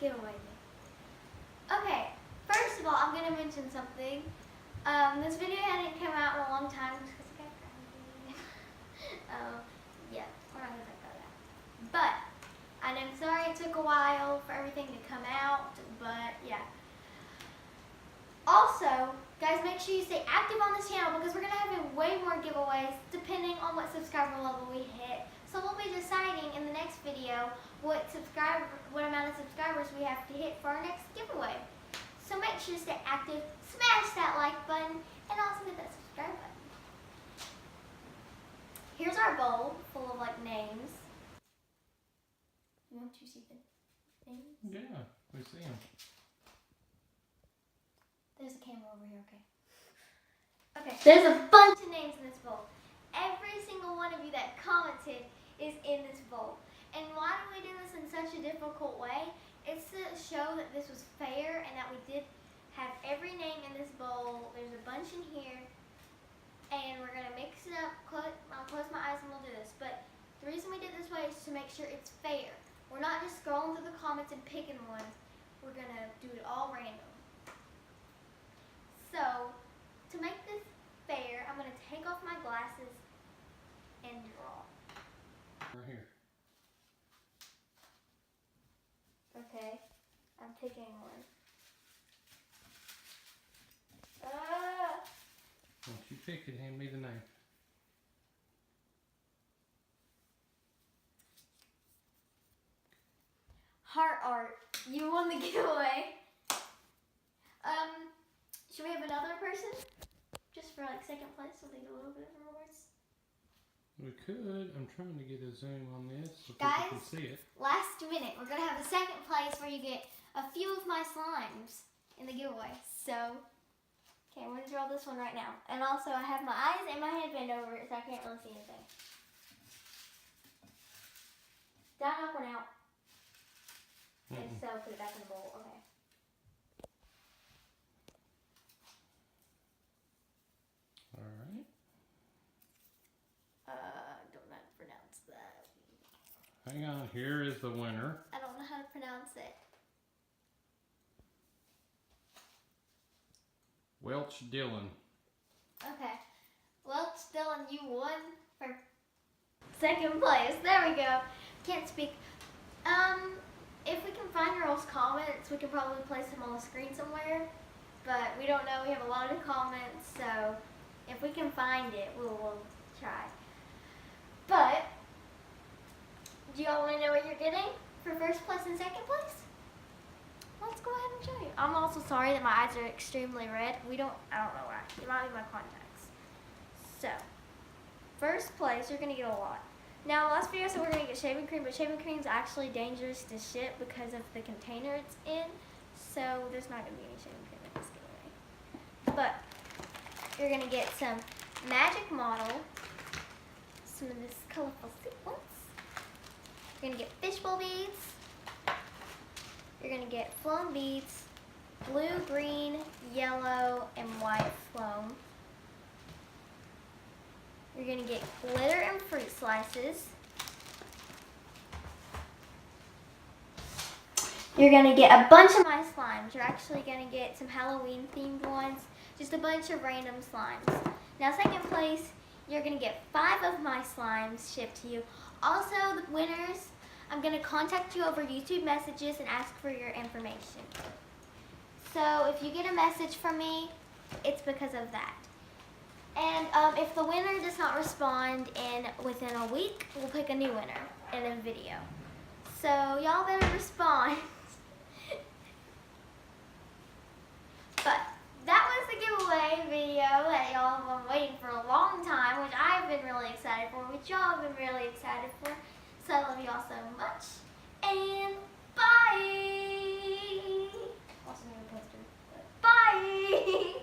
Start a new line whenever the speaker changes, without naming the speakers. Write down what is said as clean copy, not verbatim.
giveaway day. Okay, first of all, I'm going to mention something. This video hadn't come out in a long time because it got crazy. Yeah, we're not going to talk about that. But, and I'm sorry it took a while for everything to come out, but yeah. Also, guys, make sure you stay active on this channel because we're going to have way more giveaways depending on what subscriber level we hit. So we'll be deciding in the next video what amount of subscribers we have to hit for our next giveaway. So make sure to stay active, smash that like button, and also hit that subscribe button. Here's our bowl full of like names. You want to see the names?
Yeah, we see them.
There's a camera over here, okay. Okay, there's a bunch of names in this bowl. Every single one of you that commented is in this bowl. And why do we do this in such a difficult way? It's to show that this was fair and that we did have every name in this bowl. There's a bunch in here. And we're going to mix it up. I'll close my eyes and we'll do this. But the reason we did this way is to make sure it's fair. We're not just scrolling through the comments and picking one. We're going to do it all random. So, to make this fair, I'm going to take off my glasses and draw.
Right here.
Okay, I'm picking one.
Once you pick it, hand me the name.
Heart art. You won the giveaway. Should we have another person? Just for like second place so they get a little bit of rewards?
We could. I'm trying to get a zoom on this so
Guys,
people can see it.
Last minute, we're going to have a second place where you get a few of my slimes in the giveaway. So, okay, I'm going to draw this one right now. And also, I have my eyes and my headband over it so I can't really see anything. Did I knock one out? If so, put it back in the bowl. Okay.
Alright.
Don't know how to pronounce that.
Hang on, here is the winner.
I don't know how to pronounce it.
Welch Dillon.
Okay. Welch Dillon, you won for second place. There we go. Can't speak. If we can find your all's comments, we can probably place them on the screen somewhere. But we don't know. We have a lot of comments, so if we can find it, we'll try. But, do y'all want to know what you're getting for first place and second place? Let's go ahead and show you. I'm also sorry that my eyes are extremely red. I don't know why. It might be my contacts. So, first place, you're going to get a lot. Now, last video I said we're going to get shaving cream, but shaving cream is actually dangerous to ship because of the container it's in. So, there's not going to be any shaving cream in this giveaway. But, you're going to get some Magic Model, some of this colorful sequins. You're going to get fishbowl beads. You're going to get flown beads, blue, green, yellow, and white flown. You're going to get glitter and fruit slices. You're going to get a bunch of my slimes. You're actually going to get some Halloween themed ones. Just a bunch of random slimes. Now, second place, you're going to get 5 of my slimes shipped to you. Also, the winners, I'm going to contact you over YouTube messages and ask for your information. So, if you get a message from me, it's because of that. And if the winner does not respond within a week, we'll pick a new winner in a video. So, y'all better respond. But that was the giveaway video that y'all have been waiting for a long time, which I've been really excited for, which y'all have been really excited for. So I love y'all so much. And bye! Also, need a poster. Bye!